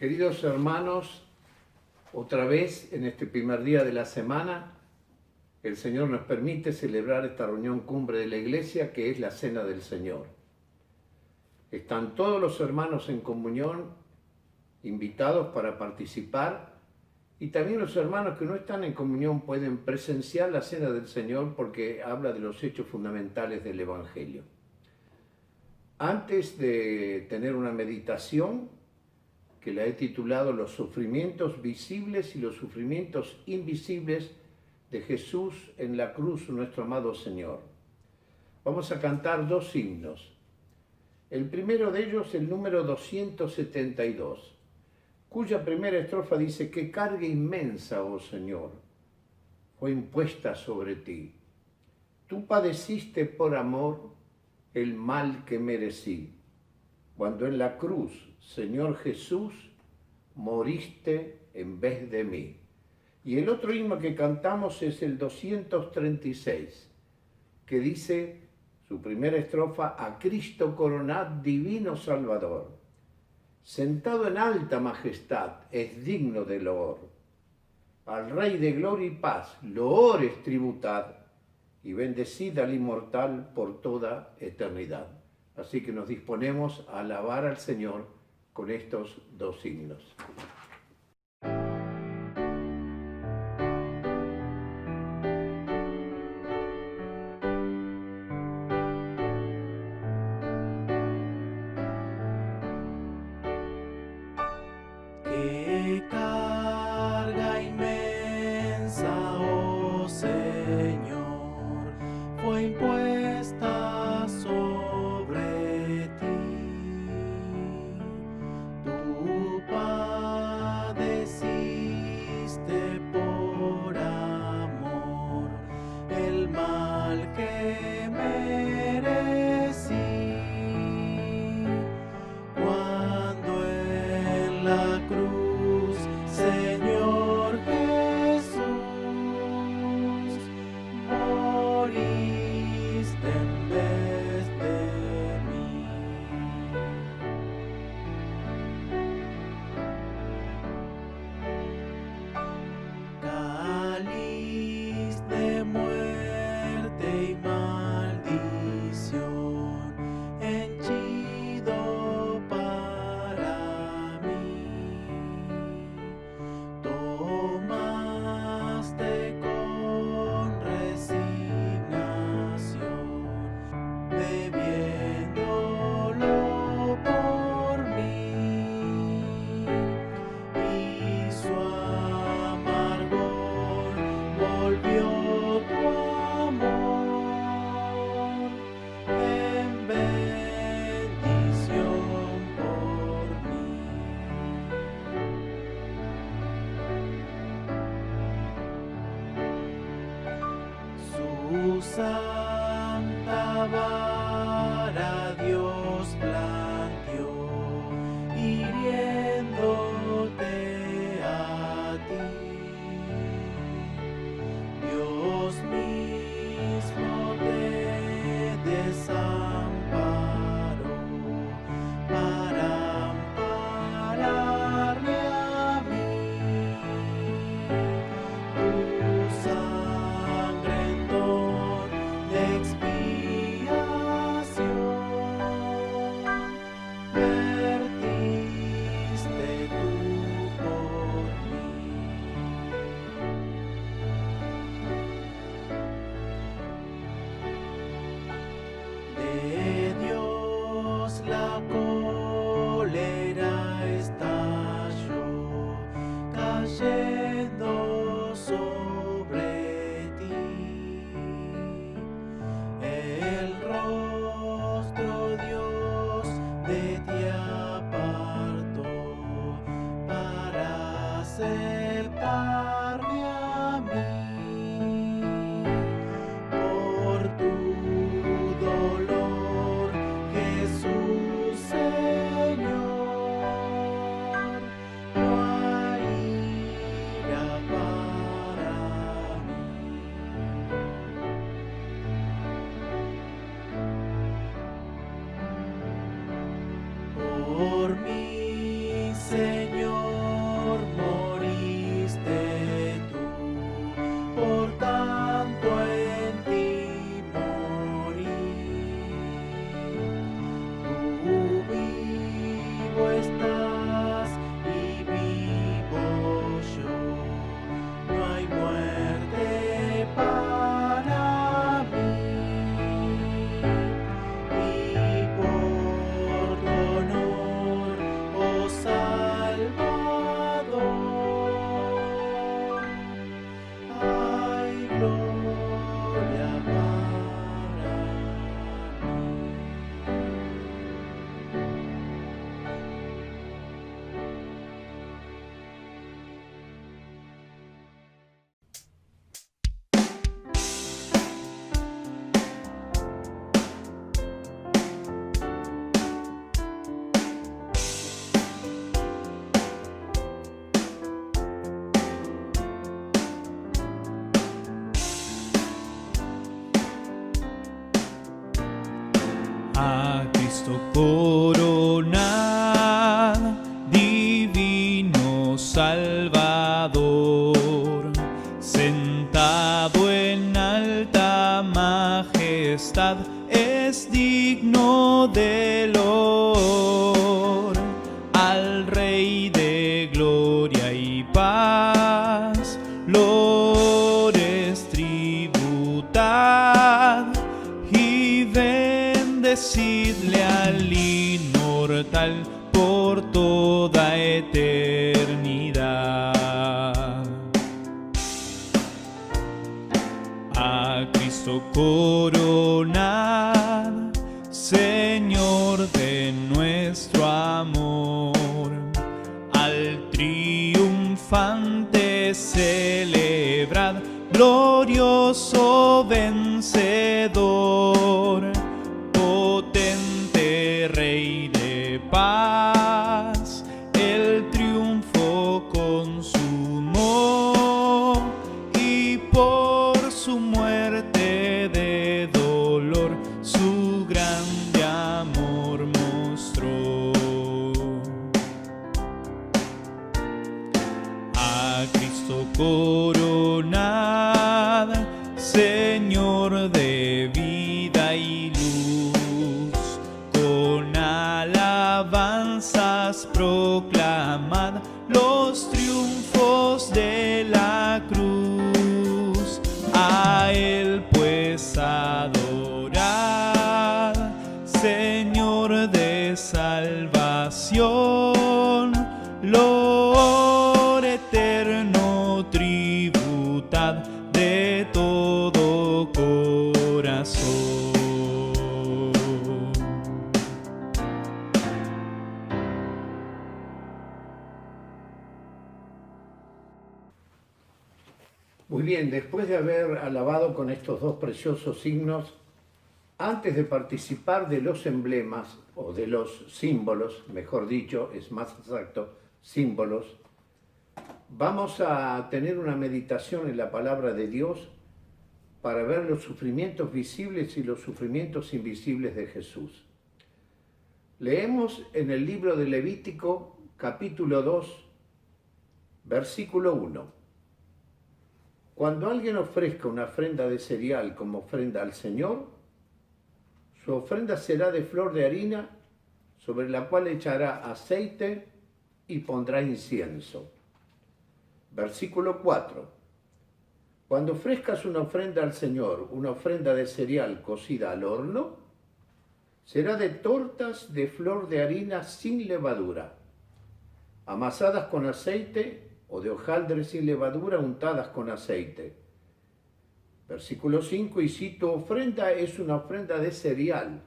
Queridos hermanos, otra vez en este primer día de la semana, el Señor nos permite celebrar esta reunión cumbre de la Iglesia, que es la Cena del Señor. Están todos los hermanos en comunión, invitados para participar, y también los hermanos que no están en comunión pueden presenciar la Cena del Señor porque habla de los hechos fundamentales del Evangelio. Antes de tener una meditación, que la he titulado Los sufrimientos visibles y los sufrimientos invisibles de Jesús en la cruz, nuestro amado Señor. Vamos a cantar dos himnos. El primero de ellos, el número 272, cuya primera estrofa dice: «Qué carga inmensa, oh Señor, fue impuesta sobre ti. Tú padeciste por amor el mal que merecí. Cuando en la cruz, Señor Jesús, moriste en vez de mí». Y el otro himno que cantamos es el 236, que dice, su primera estrofa: «A Cristo coronad, divino Salvador. Sentado en alta majestad, es digno de loor. Al Rey de gloria y paz, loores tributad, y bendecid al inmortal por toda eternidad». Así que nos disponemos a alabar al Señor con estos dos himnos. Qué carga inmensa, oh Señor, fue impuesta sobre ti. Tú padeciste por amor el mal que merecí. Cuando en la cruz, Señor Jesús, moriste en vez de mí. Cáliz de muerte y maldición, henchido para mí, tomaste con resignación, bebiéndolo por mí, y su amargor volvió tu amor en bendición por mí. Su santa vara Dios blanqueó, hiriéndote a ti. Dios mismo te desamparó para ampararme a mí. Tu sangre en don de expiación A Cristo coronad, divino Salvador, sentado en alta majestad, es digno de loor. Al Rey de gloria y paz, lores tributad, y bendecidle al inmortal por toda eternidad. A Cristo coronad, Señor de nuestro amor, al triunfante celebrad, glorioso vencedor, potente Rey de paz, el triunfo consumó, y por su muerte de dolor su grande amor mostró. A Cristo coronad, Señor de vida y luz, con alabanzas proclamad los triunfos de la cruz. A Él pues adorad, Señor de salvación, lor eterno tributad de todo corazón. Muy bien, después de haber alabado con estos dos preciosos signos, antes de participar de los emblemas o de los símbolos, mejor dicho, es más exacto, símbolos, vamos a tener una meditación en la palabra de Dios para ver los sufrimientos visibles y los sufrimientos invisibles de Jesús. Leemos en el libro de Levítico, capítulo 2, versículo 1. Cuando alguien ofrezca una ofrenda de cereal como ofrenda al Señor, su ofrenda será de flor de harina, sobre la cual echará aceite y pondrá incienso. Versículo 4. Cuando ofrezcas una ofrenda al Señor, una ofrenda de cereal cocida al horno, será de tortas de flor de harina sin levadura, amasadas con aceite, o de hojaldre sin levadura untadas con aceite. Versículo 5, y si tu ofrenda es una ofrenda de cereal,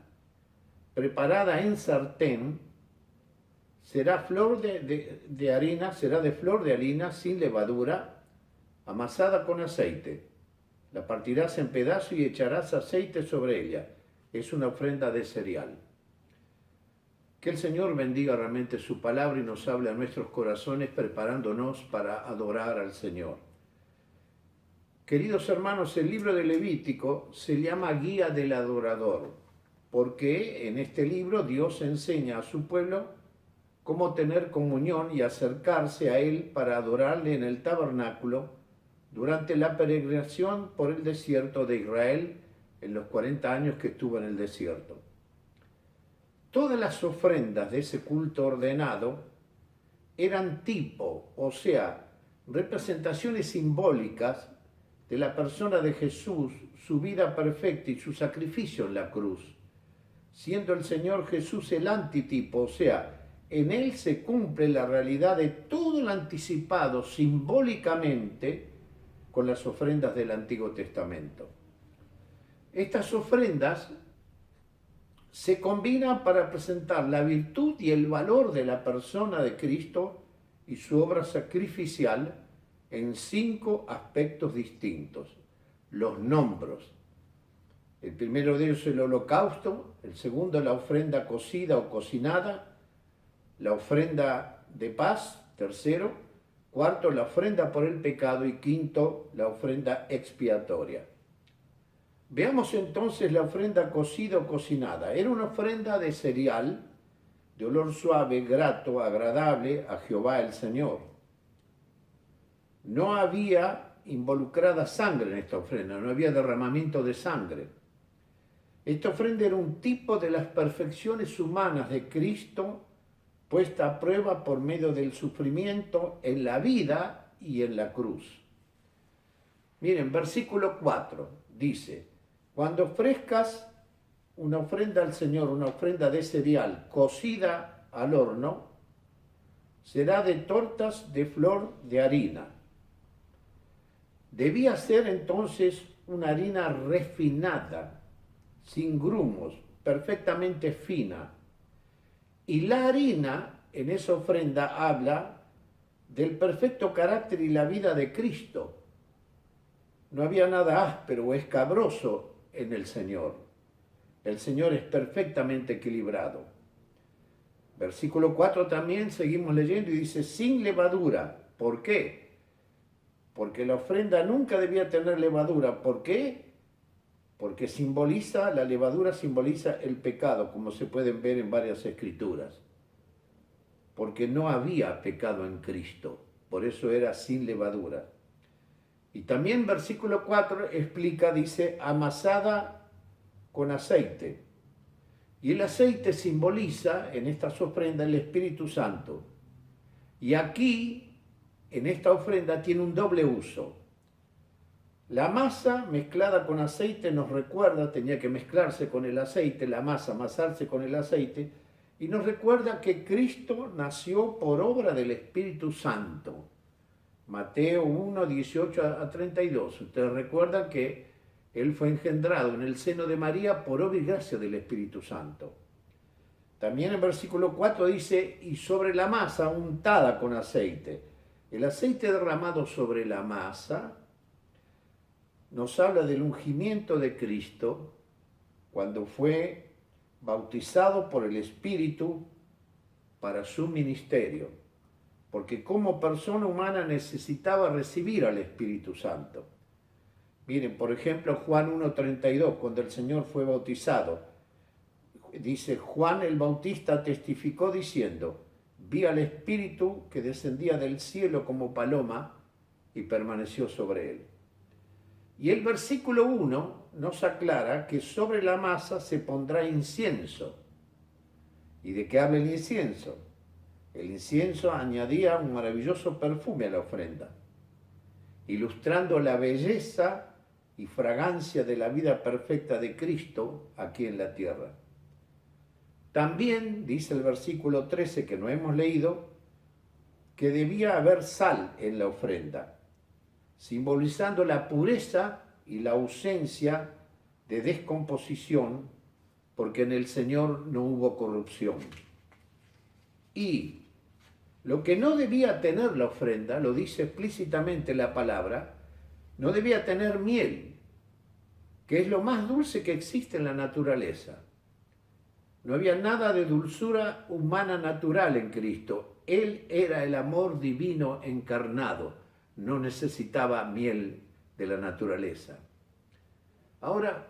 preparada en sartén, será flor de harina, será de flor de harina sin levadura, amasada con aceite. La partirás en pedazos y echarás aceite sobre ella. Es una ofrenda de cereal. Que el Señor bendiga realmente su palabra y nos hable a nuestros corazones preparándonos para adorar al Señor. Queridos hermanos, el libro de Levítico se llama Guía del Adorador, porque en este libro Dios enseña a su pueblo cómo tener comunión y acercarse a Él para adorarle en el tabernáculo durante la peregrinación por el desierto de Israel en los 40 años que estuvo en el desierto. Todas las ofrendas de ese culto ordenado eran tipo, o sea, representaciones simbólicas de la persona de Jesús, su vida perfecta y su sacrificio en la cruz, siendo el Señor Jesús el antitipo, o sea, en Él se cumple la realidad de todo lo anticipado simbólicamente con las ofrendas del Antiguo Testamento. Estas ofrendas se combinan para presentar la virtud y el valor de la persona de Cristo y su obra sacrificial en 5 aspectos distintos. Los nombros. El primero de ellos es el holocausto, el segundo la ofrenda cocida o cocinada, la ofrenda de paz, tercero, cuarto la ofrenda por el pecado y quinto la ofrenda expiatoria. Veamos entonces la ofrenda cocida o cocinada. Era una ofrenda de cereal, de olor suave, grato, agradable a Jehová el Señor. No había involucrada sangre en esta ofrenda, no había derramamiento de sangre. Esta ofrenda era un tipo de las perfecciones humanas de Cristo puesta a prueba por medio del sufrimiento en la vida y en la cruz. Miren, versículo 4 dice: cuando ofrezcas una ofrenda al Señor, una ofrenda de cereal cocida al horno, será de tortas de flor de harina. Debía ser entonces una harina refinada, sin grumos, perfectamente fina. Y la harina en esa ofrenda habla del perfecto carácter y la vida de Cristo. No había nada áspero o escabroso en el Señor. El Señor es perfectamente equilibrado. Versículo 4 también seguimos leyendo y dice: sin levadura. ¿Por qué? Porque la ofrenda nunca debía tener levadura. ¿Por qué? Porque la levadura simboliza el pecado, como se pueden ver en varias escrituras. Porque no había pecado en Cristo, por eso era sin levadura. Y también versículo 4 explica, dice, amasada con aceite. Y el aceite simboliza en estas ofrendas el Espíritu Santo. Y aquí, en esta ofrenda, tiene un doble uso. La masa mezclada con aceite nos recuerda, tenía que mezclarse con el aceite, la masa amasarse con el aceite, y nos recuerda que Cristo nació por obra del Espíritu Santo. Mateo 1, 18 a 32. Ustedes recuerdan que Él fue engendrado en el seno de María por obra y gracia del Espíritu Santo. También en versículo 4 dice, y sobre la masa untada con aceite. El aceite derramado sobre la masa nos habla del ungimiento de Cristo cuando fue bautizado por el Espíritu para su ministerio, porque como persona humana necesitaba recibir al Espíritu Santo. Miren, por ejemplo, Juan 1:32, cuando el Señor fue bautizado, dice, Juan el Bautista testificó diciendo, vi al Espíritu que descendía del cielo como paloma y permaneció sobre él. Y el versículo 1 nos aclara que sobre la masa se pondrá incienso. ¿Y de qué habla el incienso? El incienso añadía un maravilloso perfume a la ofrenda, ilustrando la belleza y fragancia de la vida perfecta de Cristo aquí en la tierra. También dice el versículo 13 que no hemos leído, que debía haber sal en la ofrenda, simbolizando la pureza y la ausencia de descomposición, porque en el Señor no hubo corrupción. Y lo que no debía tener la ofrenda, lo dice explícitamente la palabra, no debía tener miel, que es lo más dulce que existe en la naturaleza. No había nada de dulzura humana natural en Cristo. Él era el amor divino encarnado. No necesitaba miel de la naturaleza. Ahora,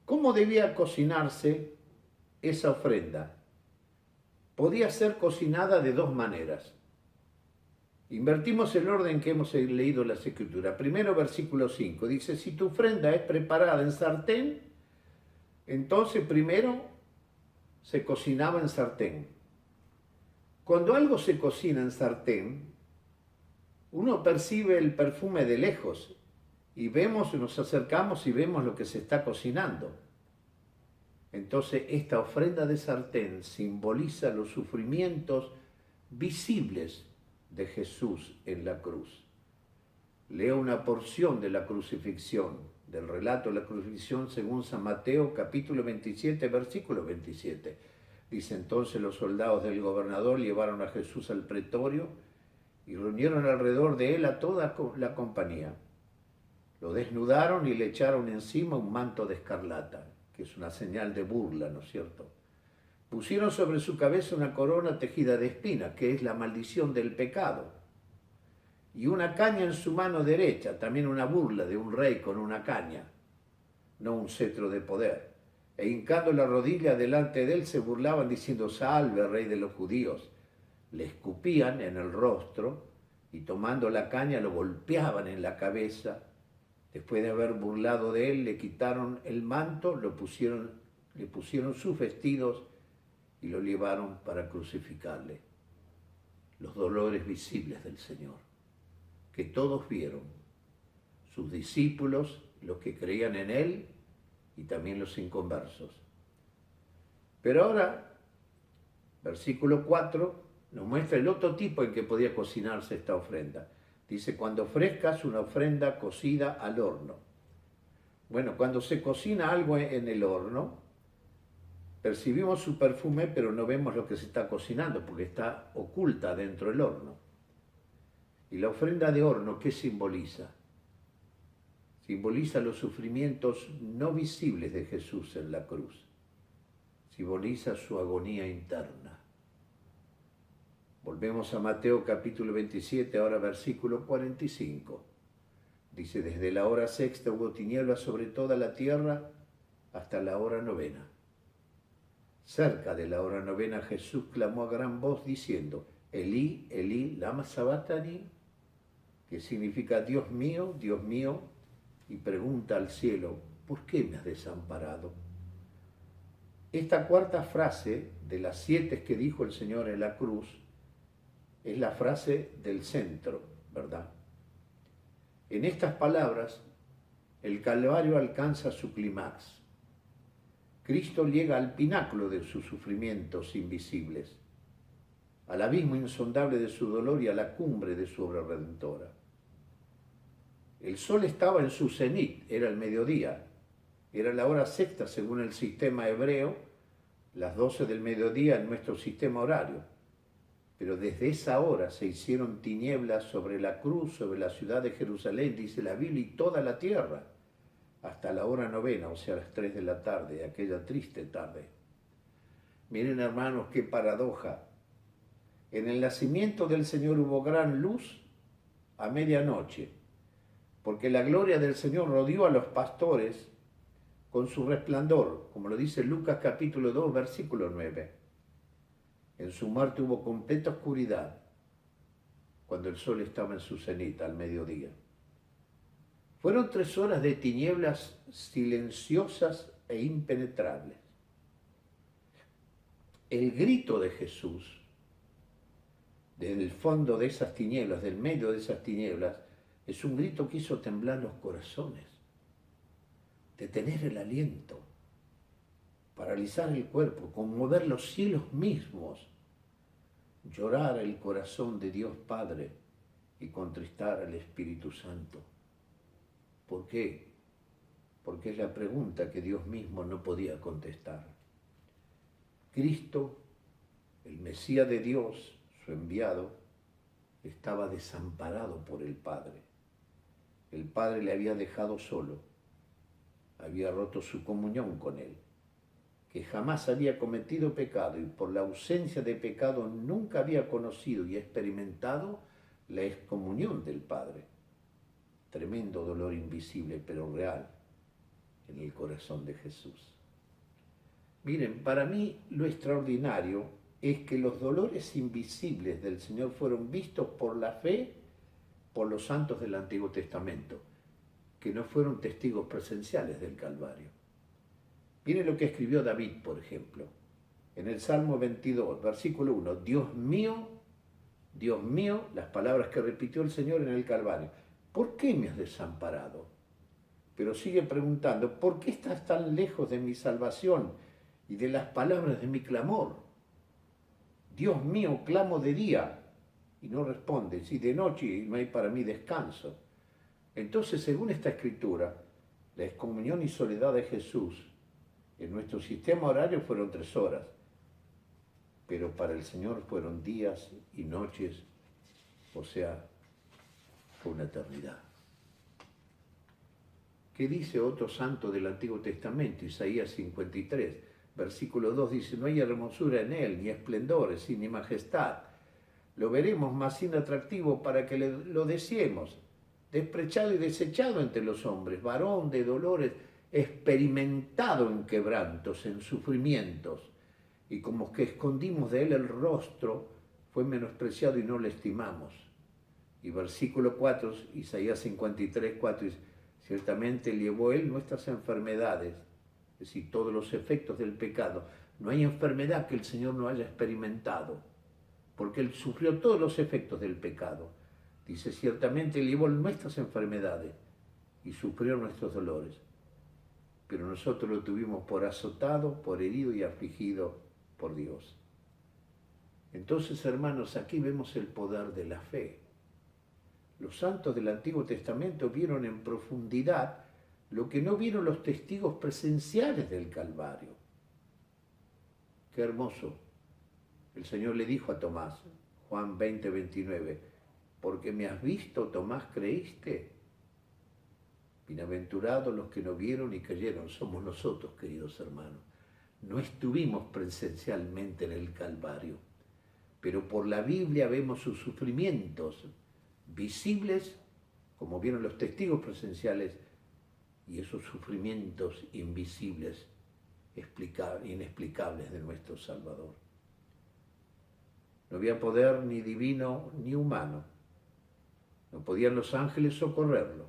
¿cómo debía cocinarse esa ofrenda? Podía ser cocinada de dos maneras. Invertimos el orden que hemos leído en las Escrituras. Primero, versículo 5, dice, si tu ofrenda es preparada en sartén, entonces primero se cocinaba en sartén. Cuando algo se cocina en sartén, uno percibe el perfume de lejos y nos acercamos y vemos lo que se está cocinando. Entonces esta ofrenda de sartén simboliza los sufrimientos visibles de Jesús en la cruz. Leo una porción de la crucifixión, del relato de la crucifixión según San Mateo, capítulo 27, versículo 27. Dice, entonces los soldados del gobernador llevaron a Jesús al pretorio y reunieron alrededor de él a toda la compañía. Lo desnudaron y le echaron encima un manto de escarlata, que es una señal de burla, ¿no es cierto? Pusieron sobre su cabeza una corona tejida de espinas, que es la maldición del pecado, y una caña en su mano derecha, también una burla de un rey con una caña. no un cetro de poder. E hincando la rodilla delante de él se burlaban diciendo: salve, rey de los judíos. Le escupían en el rostro y tomando la caña lo golpeaban en la cabeza. Después de haber burlado de él, le quitaron el manto, le pusieron sus vestidos y lo llevaron para crucificarle. Los dolores visibles del Señor, que todos vieron, sus discípulos, los que creían en él y también los inconversos. Pero ahora, versículo 4, nos muestra el otro tipo en que podía cocinarse esta ofrenda. Dice: cuando ofrezcas una ofrenda cocida al horno. Bueno, cuando se cocina algo en el horno, percibimos su perfume, pero no vemos lo que se está cocinando, porque está oculta dentro del horno. Y la ofrenda de horno, ¿qué simboliza? Simboliza los sufrimientos no visibles de Jesús en la cruz. Simboliza su agonía interna. Volvemos a Mateo capítulo 27, ahora versículo 45. Dice: desde la hora sexta hubo tinieblas sobre toda la tierra hasta la hora novena. Cerca de la hora novena Jesús clamó a gran voz diciendo: Elí, Elí, lama sabactani, que significa Dios mío, y pregunta al cielo: ¿por qué me has desamparado? Esta cuarta frase de las 7 que dijo el Señor en la cruz es la frase del centro, ¿verdad? En estas palabras, el Calvario alcanza su clímax. Cristo llega al pináculo de sus sufrimientos invisibles, al abismo insondable de su dolor y a la cumbre de su obra redentora. El sol estaba en su cenit, era el mediodía, era la hora sexta según el sistema hebreo, las 12 del mediodía en nuestro sistema horario. Pero desde esa hora se hicieron tinieblas sobre la cruz, sobre la ciudad de Jerusalén, dice la Biblia, y toda la tierra, hasta la hora novena, o sea, las 3 de la tarde, aquella triste tarde. Miren, hermanos, qué paradoja. En el nacimiento del Señor hubo gran luz a medianoche, porque la gloria del Señor rodeó a los pastores con su resplandor, como lo dice Lucas capítulo 2, versículo 9. En su muerte hubo completa oscuridad cuando el sol estaba en su cenit al mediodía. Fueron 3 horas de tinieblas silenciosas e impenetrables. El grito de Jesús, desde el fondo de esas tinieblas, del medio de esas tinieblas, es un grito que hizo temblar los corazones, detener el aliento, paralizar el cuerpo, conmover los cielos mismos, llorar el corazón de Dios Padre y contristar al Espíritu Santo. ¿Por qué? Porque es la pregunta que Dios mismo no podía contestar. Cristo, el Mesías de Dios, su enviado, estaba desamparado por el Padre. El Padre le había dejado solo, había roto su comunión con él, que jamás había cometido pecado y por la ausencia de pecado nunca había conocido y experimentado la excomunión del Padre. Tremendo dolor invisible pero real en el corazón de Jesús. Miren, para mí lo extraordinario es que los dolores invisibles del Señor fueron vistos por la fe por los santos del Antiguo Testamento, que no fueron testigos presenciales del Calvario. Miren lo que escribió David, por ejemplo, en el Salmo 22, versículo 1. Dios mío, las palabras que repitió el Señor en el Calvario. ¿Por qué me has desamparado? Pero sigue preguntando, ¿por qué estás tan lejos de mi salvación y de las palabras de mi clamor? Dios mío, clamo de día y no respondes, y de noche no hay para mí descanso. Entonces, según esta escritura, la excomunión y soledad de Jesús en nuestro sistema horario fueron 3 horas, pero para el Señor fueron días y noches, o sea, fue una eternidad. ¿Qué dice otro santo del Antiguo Testamento? Isaías 53, versículo 2 dice: no hay hermosura en él, ni esplendores, ni majestad. Lo veremos más inatractivo para que lo deseemos, despreciado y desechado entre los hombres, varón de dolores experimentado en quebrantos, en sufrimientos, y como que escondimos de él el rostro, fue menospreciado y no le estimamos. Y versículo 4, Isaías 53, 4, dice, ciertamente llevó él nuestras enfermedades, es decir, todos los efectos del pecado. No hay enfermedad que el Señor no haya experimentado, porque él sufrió todos los efectos del pecado. Dice, ciertamente llevó nuestras enfermedades y sufrió nuestros dolores. Pero nosotros lo tuvimos por azotado, por herido y afligido por Dios. Entonces, hermanos, aquí vemos el poder de la fe. Los santos del Antiguo Testamento vieron en profundidad lo que no vieron los testigos presenciales del Calvario. Qué hermoso. El Señor le dijo a Tomás, Juan 20, 29, porque me has visto, Tomás, creíste. Bienaventurados los que no vieron y creyeron, somos nosotros, queridos hermanos. No estuvimos presencialmente en el Calvario, pero por la Biblia vemos sus sufrimientos visibles, como vieron los testigos presenciales, y esos sufrimientos invisibles, inexplicables de nuestro Salvador. No había poder ni divino ni humano. No podían los ángeles socorrerlo,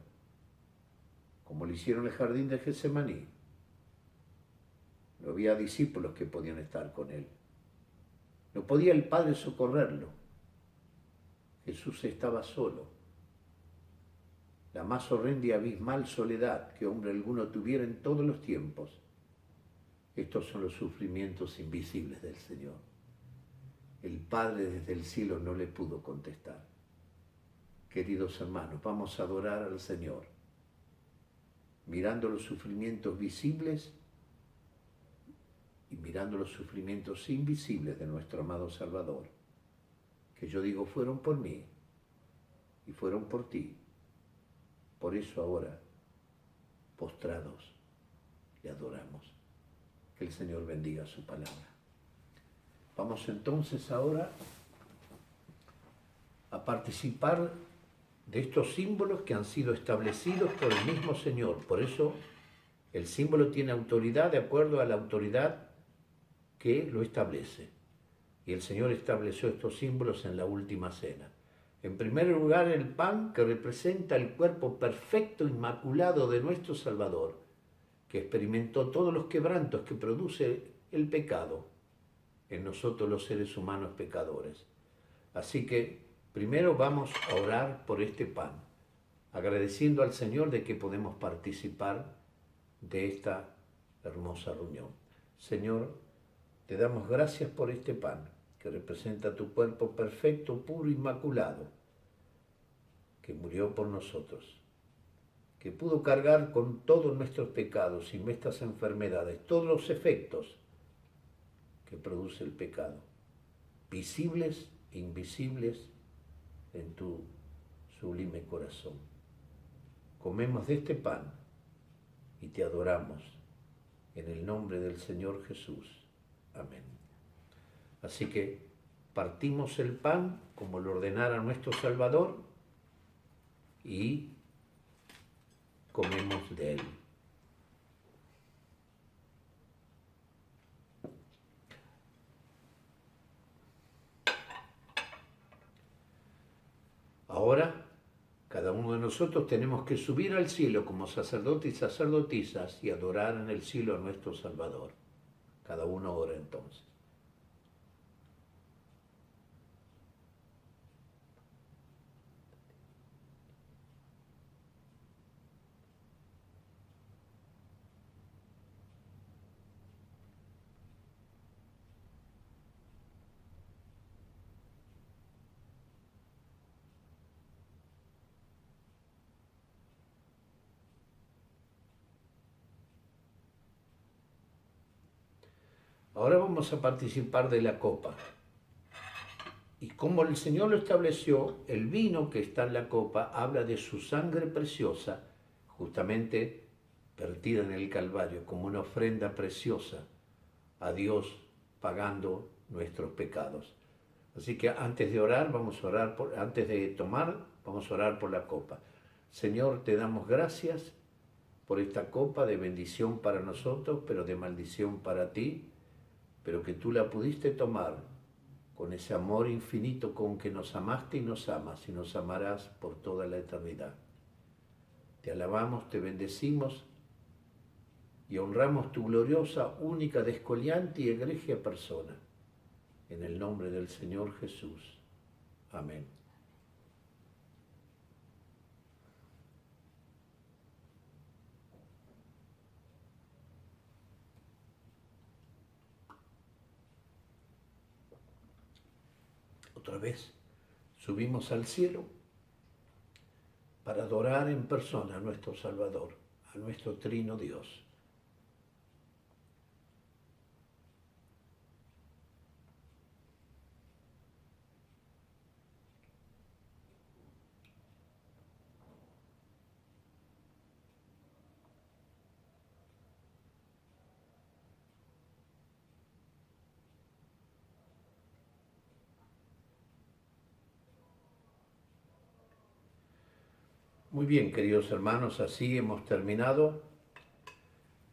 como lo hicieron en el jardín de Getsemaní. No había discípulos que podían estar con él. No podía el Padre socorrerlo. Jesús estaba solo. La más horrenda y abismal soledad que hombre alguno tuviera en todos los tiempos. Estos son los sufrimientos invisibles del Señor. El Padre desde el cielo no le pudo contestar. Queridos hermanos, vamos a adorar al Señor, mirando los sufrimientos visibles y mirando los sufrimientos invisibles de nuestro amado Salvador, que yo digo fueron por mí y fueron por ti. Por eso ahora, postrados, le adoramos. Que el Señor bendiga su palabra. Vamos entonces ahora a participar de estos símbolos que han sido establecidos por el mismo Señor. Por eso el símbolo tiene autoridad de acuerdo a la autoridad que lo establece. Y el Señor estableció estos símbolos en la última cena. En primer lugar, el pan, que representa el cuerpo perfecto, inmaculado de nuestro Salvador, que experimentó todos los quebrantos que produce el pecado en nosotros los seres humanos pecadores. Así que primero vamos a orar por este pan, agradeciendo al Señor de que podemos participar de esta hermosa reunión. Señor, te damos gracias por este pan, que representa tu cuerpo perfecto, puro, inmaculado, que murió por nosotros, que pudo cargar con todos nuestros pecados y nuestras enfermedades, todos los efectos que produce el pecado, visibles e invisibles en tu sublime corazón. Comemos de este pan y te adoramos en el nombre del Señor Jesús. Amén. Así que partimos el pan como lo ordenara nuestro Salvador y comemos de él. Ahora, cada uno de nosotros tenemos que subir al cielo como sacerdotes y sacerdotisas y adorar en el cielo a nuestro Salvador. Cada uno ora entonces. Ahora vamos a participar de la copa. Y como el Señor lo estableció, el vino que está en la copa habla de su sangre preciosa, justamente vertida en el Calvario, como una ofrenda preciosa a Dios, pagando nuestros pecados. Así que antes de orar, antes de tomar, vamos a orar por la copa. Señor, te damos gracias por esta copa de bendición para nosotros, pero de maldición para ti, pero que tú la pudiste tomar con ese amor infinito con que nos amaste y nos amas y nos amarás por toda la eternidad. Te alabamos, te bendecimos y honramos tu gloriosa, única, descoliante y egregia persona. En el nombre del Señor Jesús. Amén. Otra vez subimos al cielo para adorar en persona a nuestro Salvador, a nuestro Trino Dios. Muy bien, queridos hermanos, así hemos terminado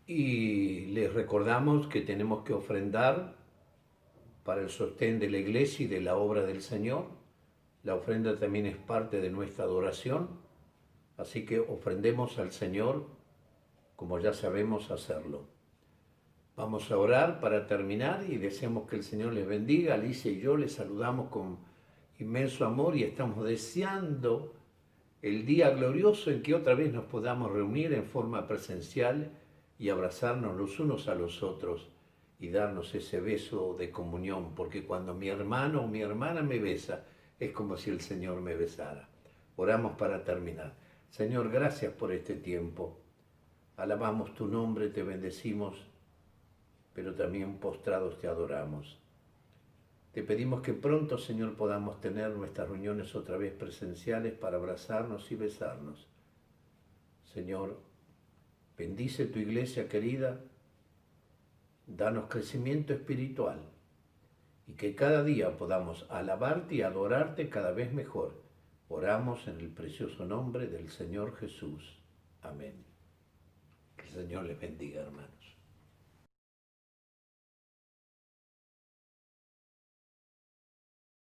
y les recordamos que tenemos que ofrendar para el sostén de la iglesia y de la obra del Señor. La ofrenda también es parte de nuestra adoración, así que ofrendemos al Señor como ya sabemos hacerlo. Vamos a orar para terminar y deseamos que el Señor les bendiga. Alicia y yo les saludamos con inmenso amor y estamos deseando el día glorioso en que otra vez nos podamos reunir en forma presencial y abrazarnos los unos a los otros y darnos ese beso de comunión, porque cuando mi hermano o mi hermana me besa, es como si el Señor me besara. Oramos para terminar. Señor, gracias por este tiempo. Alabamos tu nombre, te bendecimos, pero también postrados te adoramos. Te pedimos que pronto, Señor, podamos tener nuestras reuniones otra vez presenciales para abrazarnos y besarnos. Señor, bendice tu iglesia querida, danos crecimiento espiritual y que cada día podamos alabarte y adorarte cada vez mejor. Oramos en el precioso nombre del Señor Jesús. Amén. Que el Señor les bendiga, hermanos.